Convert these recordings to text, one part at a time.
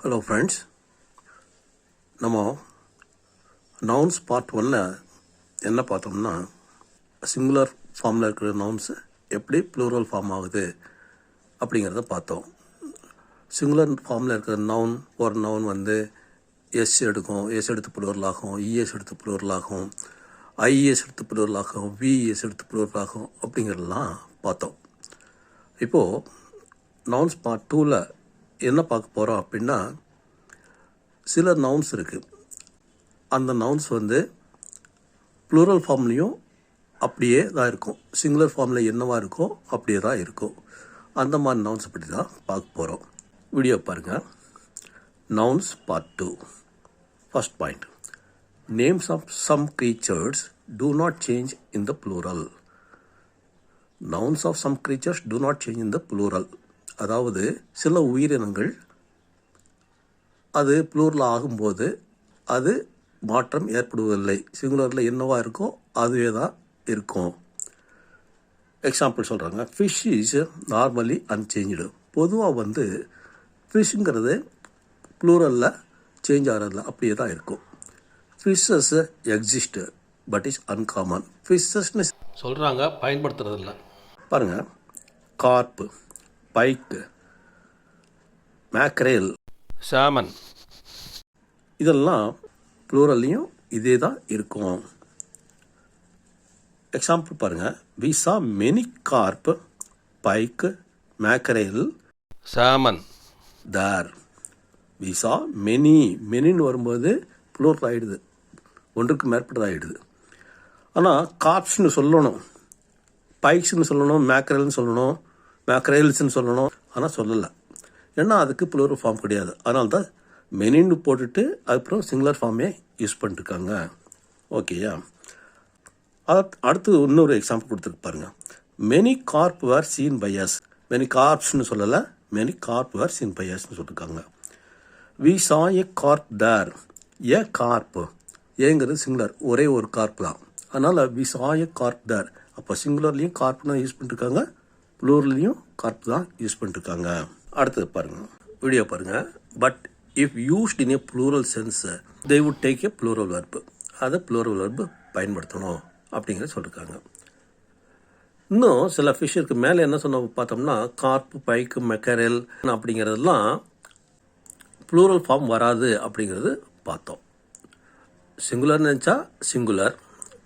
Hello friends, நம்ம nouns part 1ல் என்ன பார்த்தோம்னா, சிங்குலர் ஃபார்மில் இருக்கிற நவுன்ஸு எப்படி ப்ளூரல் ஃபார்ம் ஆகுது அப்படிங்கிறத பார்த்தோம். சிங்குலர் ஃபார்மில் இருக்கிற நவுன், ஒரு நவுன் வந்து எஸ் எடுக்கும், எஸ் எடுத்து ப்ளூரல் ஆகும், இஎஸ் எடுத்து ப்ளூரல் ஆகும், ஐஎஸ் எடுத்து ப்ளூரல் ஆகும், விஎஸ் எடுத்து ப்ளூரல் ஆகும் அப்படிங்கிறதெல்லாம் பார்த்தோம். இப்போது நவுன்ஸ் பார்ட் 2ல் என்ன பார்க்க போகிறோம் அப்படின்னா, சில நவுன்ஸ் இருக்குது. அந்த நவுன்ஸ் வந்து ப்ளூரல் ஃபார்ம்லேயும் அப்படியே தான் இருக்கும், சிங்குலர் ஃபார்மில் என்னவா இருக்கோ அப்படியே தான் இருக்கும். அந்த மாதிரி நவுன்ஸ் பற்றி தான் பார்க்க போகிறோம். வீடியோ பாருங்கள். Nouns part 2. First point, names of some creatures do not change in the plural. Nouns of some creatures do not change in the plural. அதாவது சில உயிரினங்கள் அது ப்ளூரல் ஆகும்போது அது மாற்றம் ஏற்படுவதில்லை. சிங்குலரில் என்னவா இருக்கோ அதுவே தான் இருக்கும். எக்ஸாம்பிள் சொல்கிறாங்க, ஃபிஷ் இஸ் நார்மலி அன்சேஞ்சு. பொதுவாக வந்து ஃபிஷ்ஷுங்கிறது ப்ளூரலில் சேஞ்ச் ஆகிறதில்ல, அப்படியே தான் இருக்கும். Fishes exist but is uncommon. ஃபிஷ்ஷஸ்ன்னு சொல்கிறாங்க, பயன்படுத்துறதில்ல. பாருங்கள், கார்ப்பு, பைக்கு, மேக்ரேல், சாமன், இதெல்லாம் ப்ளூரல்லையும் இதே தான் இருக்கும். எக்ஸாம்பிள் பாருங்கள், we saw many carp, pike, mackerel, salmon there. We saw மெனின்னு வரும்போது ப்ளூரல் ஆகிடுது, ஒன்றுக்கு மேற்பட்டது ஆகிடுது. ஆனால் கார்ப்ஸ்னு சொல்லணும், பைக்ஸ்னு சொல்லணும், மேக்ரேல்னு சொல்லணும், மேக்ரேல்ஸ்ன்னு சொல்லணும், ஆனால் சொல்லலை. ஏன்னா அதுக்கு ப்ளூரல் ஃபார்ம் கிடையாது. அதனால தான் மெனின்னு போட்டுட்டு அதுக்கப்புறம் சிங்குலர் ஃபார்மே யூஸ் பண்ணிட்டுருக்காங்க. ஓகேயா? அடுத்து இன்னொரு எக்ஸாம்பிள் கொடுத்துருக்கு பாருங்கள். Many carp were seen by us. Many கார்ப்ஸ்னு சொல்லலை, many carp were seen by அஸ்ன்னு சொல்லியிருக்காங்க. We saw a carp there. A carp, ஏங்கிறது சிங்குலர், ஒரே ஒரு கார்ப் தான். அதனால் வி சா ஏ கார்ப் தேர். அப்போ சிங்குலர்லேயும் கார்ப் தான் யூஸ் பண்ணிட்டுருக்காங்க, ப்ளூரல்லையும் கார்ப் தான் யூஸ் பண்ணிட்டுருக்காங்க. அடுத்தது பாருங்கள், வீடியோ பாருங்கள். But if used in a plural sense they would take a plural verb. அதை ப்ளூரல் வெர்பு பயன்படுத்தணும் அப்படிங்கிறத சொல்லியிருக்காங்க. இன்னும் சில ஃபிஷ்ஷுக்கு மேலே என்ன சொன்ன பார்த்தோம்னா, கார்ப்பு, பைக்கு, மெக்கரேல் அப்படிங்கிறதெல்லாம் ப்ளூரல் ஃபார்ம் வராது அப்படிங்கிறது பார்த்தோம். சிங்குலர் நினச்சா சிங்குலர்,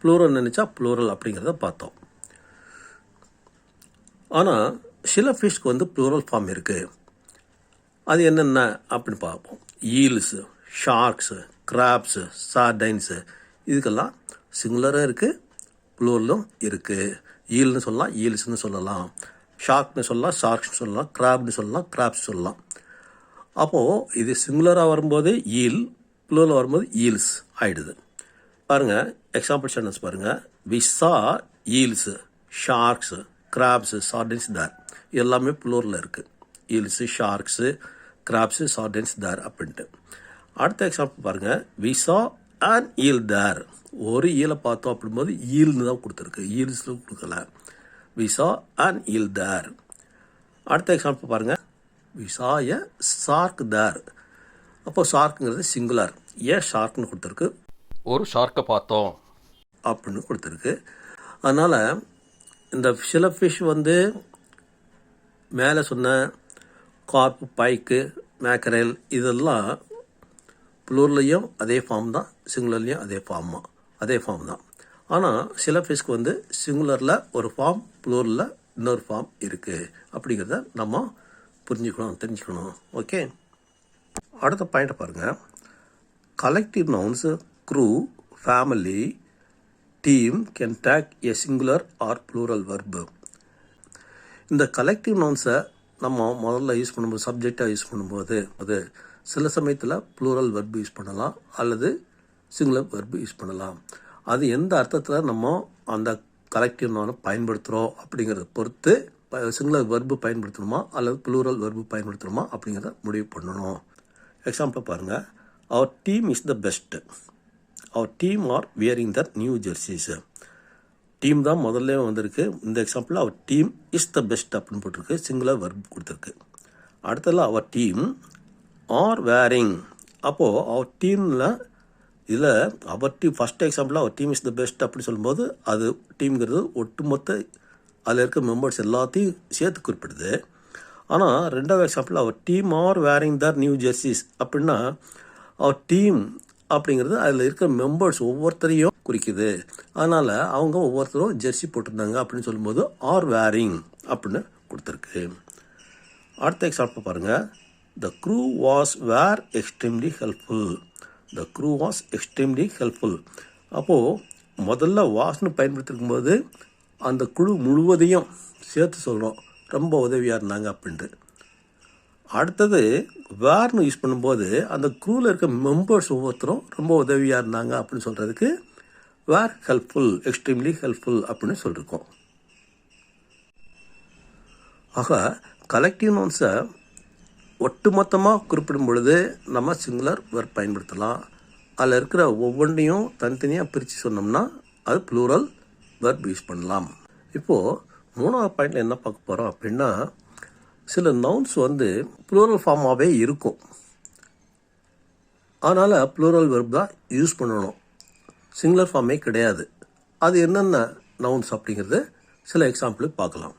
ப்ளூரல் நினச்சா ப்ளூரல் அப்படிங்கிறத பார்த்தோம். ஆனால் சில ஃபிஷ்க்கு வந்து ப்ளூரல் ஃபார்ம் இருக்குது. அது என்னென்ன அப்படின்னு பார்ப்போம். ஈல்ஸு, ஷார்க்ஸு, கிராப்ஸு, சார்டைன்ஸு, இதுக்கெல்லாம் சிங்குலராக இருக்குது, ப்ளூரலும் இருக்குது. ஈல்னு சொல்லலாம், ஈல்ஸ்னு சொல்லலாம், ஷார்க்னு சொல்லலாம், ஷார்க்ஸ்னு சொல்லலாம், கிராப்னு சொல்லலாம், கிராப்ஸ் சொல்லலாம். அப்போது இது சிங்குலராக வரும்போது ஈல், ப்ளூரல் வரும்போது ஈல்ஸ் ஆகிடுது. பாருங்கள், எக்ஸாம்பிள் சென்டென்ஸ் பாருங்கள். வி சா ஈல்ஸு, ஷார்க்ஸு, கிராப்ஸு, சார்டைன்ஸ் தேர். எல்லாமே ப்ளூரலில் இருக்குது. ஈல்ஸு, ஷார்க்ஸு, கிராப்ஸு, சார்டைன்ஸ் தேர் அப்படின்ட்டு. அடுத்த எக்ஸாம்பிள் பாருங்கள். வி சா அன் ஈல் தேர். ஒரு ஈலை பார்த்தோம் அப்படிங்கும்போது ஈல்னு தான் கொடுத்துருக்கு, ஈல்ஸில் கொடுக்கல. வி சா அன் ஈல் தேர். அடுத்த எக்ஸாம்பிள் பாருங்கள். வி சா எ ஷார்க் தேர். அப்போ ஷார்க்குங்கிறது சிங்குலர், ஏன் ஷார்க்னு கொடுத்துருக்கு, ஒரு ஷார்க்கை பார்த்தோம் அப்படின்னு கொடுத்துருக்கு. அதனால் இந்த சில ஃபிஷ் வந்து மேலே சொன்ன கார்ப்பு, பைக்கு, மேக்கரேல் இதெல்லாம் ப்ளூரல்லையும் அதே ஃபார்ம் தான், சிங்குலர்லேயும் அதே ஃபார்ம் தான். ஆனால் சில ஃபிஷ்க்கு வந்து சிங்குலரில் ஒரு ஃபார்ம், ப்ளூரலில் இன்னொரு ஃபார்ம் இருக்குது அப்படிங்கிறத நம்ம தெரிஞ்சுக்கணும். ஓகே, அடுத்த பாயிண்ட்டை பாருங்கள். Collective nouns crew, family, team can take a singular or plural verb. இந்த கலெக்டிவ் நவுன்ஸை நம்ம முதல்ல யூஸ் பண்ணும்போது, சப்ஜெக்டாக யூஸ் பண்ணும்போது அது சில சமயத்தில் ப்ளூரல் வெர்பு யூஸ் பண்ணலாம் அல்லது சிங்குலர் வெர்பு யூஸ் பண்ணலாம். அது எந்த அர்த்தத்தில் நம்ம அந்த கலெக்டிவ் நவுனை பயன்படுத்துகிறோம் அப்படிங்கிறத பொறுத்து சிங்குலர் வெர்பு பயன்படுத்தணுமா அல்லது ப்ளூரல் வெர்பு பயன்படுத்தணுமா அப்படிங்கிறத முடிவு பண்ணணும். எக்ஸாம்பிள் பாருங்கள். Our team is the best. Our team are wearing the new jerseys. Team தான் முதல்ல வந்திருக்கு. இந்த எக்ஸாம்பிளில் our team is the best அப்படின்னு போட்டிருக்கு, சிங்குலர் வெர்ப் கொடுத்துருக்கு. அடுத்ததில் அவர் டீம் ஆர் வேரிங். அப்போது அவர் டீமில் இதில் அவர் டீம் ஃபஸ்ட் எக்ஸாம்பிளாக அவர் டீம் இஸ் த பெஸ்ட் அப்படி சொல்லும்போது அது டீம்ங்கிறது ஒட்டுமொத்த அதில் இருக்க மெம்பர்ஸ் எல்லாத்தையும் சேர்த்து குறிப்பிடுது. ஆனால் ரெண்டாவது எக்ஸாம்பிள் அவர் team are wearing their new jerseys அப்படின்னா அவர் டீம் அப்படிங்கிறது அதில் இருக்கிற மெம்பர்ஸ் ஒவ்வொருத்தரையும் குறிக்குது. அதனால் அவங்க ஒவ்வொருத்தரும் ஜெர்சி போட்டிருந்தாங்க அப்படின்னு சொல்லும்போது ஆர் வேரிங் அப்படின்னு கொடுத்துருக்கு. அடுத்த எக்ஸாம்பிள் பாருங்கள். The crew was were extremely helpful. The crew was extremely helpful. அப்போது முதல்ல வாஸ்னு பயன்படுத்திருக்கும் போது அந்த குழு முழுவதையும் சேர்த்து சொல்கிறோம் ரொம்ப உதவியாக இருந்தாங்க அப்படின்ட்டு. அடுத்தது வேர்னு யூஸ் பண்ணும்போது அந்த க்ரூவில் இருக்க மெம்பர்ஸ் ஒவ்வொருத்தரும் ரொம்ப உதவியாக இருந்தாங்க அப்படின்னு சொல்கிறதுக்கு வேர் ஹெல்ப்ஃபுல், எக்ஸ்ட்ரீம்லி ஹெல்ப்ஃபுல் அப்படின்னு சொல்லியிருக்கோம். ஆக கலெக்டிவ் நவுன்ஸை ஒட்டுமொத்தமாக குறிப்பிடும் பொழுது நம்ம சிங்குலர் வெர்ப் பயன்படுத்தலாம். அதில் இருக்கிற ஒவ்வொன்றையும் தனித்தனியாக பிரித்து சொன்னோம்னா அது ப்ளூரல் வெர்ப் யூஸ் பண்ணலாம். இப்போது மூணாவது பாயிண்டில் என்ன பார்க்க போகிறோம் அப்படின்னா, சில நவுன்ஸ் ப்ளூரல் ஃபார்மாகவே இருக்கும். அதனால் ப்ளூரல் வெர்ப் தான் யூஸ் பண்ணணும், சிங்குலர் ஃபார்மே கிடையாது. அது என்னென்ன நவுன்ஸ் அப்படிங்கிறது சில எக்ஸாம்பிள் பார்க்கலாம்.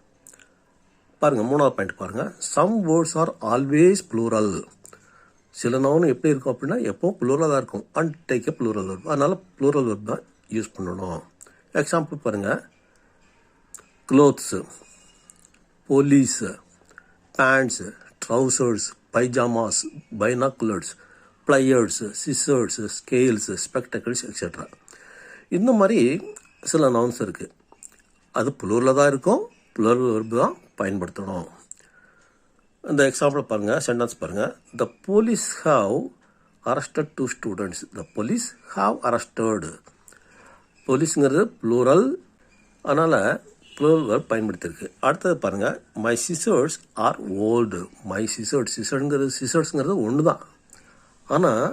பாருங்கள், மூணாவது பாயிண்ட் பாருங்கள். Some words are always plural. சில நவுன் எப்படி இருக்கும் அப்படின்னா எப்போ ப்ளூரலாக இருக்கும், and take a plural verb. அதனால் ப்ளூரல் வெர்ப் தான் யூஸ் பண்ணணும். எக்ஸாம்பிள் பாருங்கள். Clothes, police, pants, trousers, pyjamas, binoculars, pliers, scissors, scales, spectacles etcetera. இந்த மாதிரி சில நவுன்ஸ் இருக்குது. அது ப்ளூரலாக தான் இருக்கும், ப்ளூரல் வெர்ப் தான் பயன்படுத்தணும். இந்த எக்ஸாம்பிள் பாருங்கள், சென்டென்ஸ் பாருங்கள். The police have arrested 2 students. The police have arrested. போலீஸுங்கிறது ப்ளூரல், அதனால் ப்ளூரல் வெர்ப் பயன்படுத்தியிருக்கு. அடுத்தது பாருங்கள். My scissors are old. My சிசர்ஸுங்கிறது ஒன்று தான். ஆனால்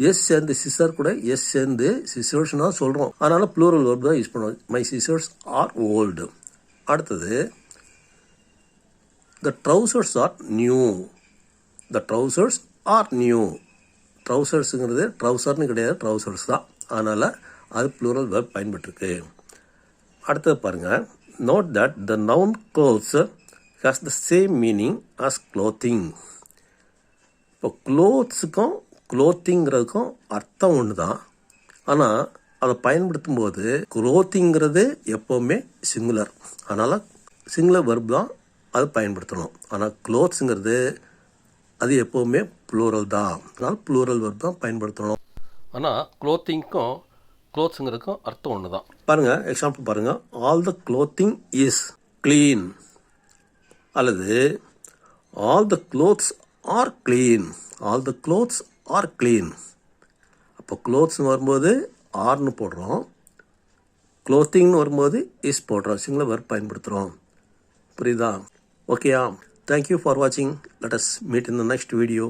எஸ் சேர்ந்து சிசர் கூட எஸ் சேர்ந்து சிசர்ஸ்னு தான் சொல்கிறோம். அதனால் ப்ளூரல் வெர்ப் தான் யூஸ் பண்ணுவோம். My scissors are old. அடுத்தது the trousers are new. The trousers are new. ட்ரௌசர்ஸுங்கிறது ட்ரௌசர்னு கிடையாது, ட்ரௌசர்ஸ் தான். அதனால் அது ப்ளூரல் வெர்ப் பயன்பட்டுருக்கு. அடுத்தது பாருங்கள். Note that the noun clothes has the same meaning as clothing. இப்போ க்ளோத்ஸுக்கும் க்ளோத்திங்கிறதுக்கும் அர்த்தம் ஒன்று தான். ஆனால் அதை பயன்படுத்தும் போது க்ளோத்திங்கிறது எப்போவுமே சிங்குலர். அதனால் சிங்குலர் வெர்ப் தான் அது பயன்படுத்தணும். ஆனால் க்ளோத்ஸுங்கிறது அது எப்போவுமே ப்ளூரல் தான். அதனால் ப்ளூரல் வெர்ப் தான் பயன்படுத்தணும். ஆனால் க்ளோத்திங்க்கும் க்ளோத்ஸுங்கிறதுக்கும் அர்த்தம் ஒன்று தான். பாருங்கள், எக்ஸாம்பிள் பாருங்கள். All the clothing is clean அல்லது all the clothes are clean. All the clothes are clean. அப்போ க்ளோத்ஸ்னு வரும்போது ஆர்னு போடுறோம், க்ளோத்திங்னு வரும்போது இஸ் போடுறோம், சிங்குலர் வெர்ப் பயன்படுத்துகிறோம். புரியுதா? ஓகேயா? தேங்க்யூ ஃபார் வாட்சிங். Let us meet in the next video.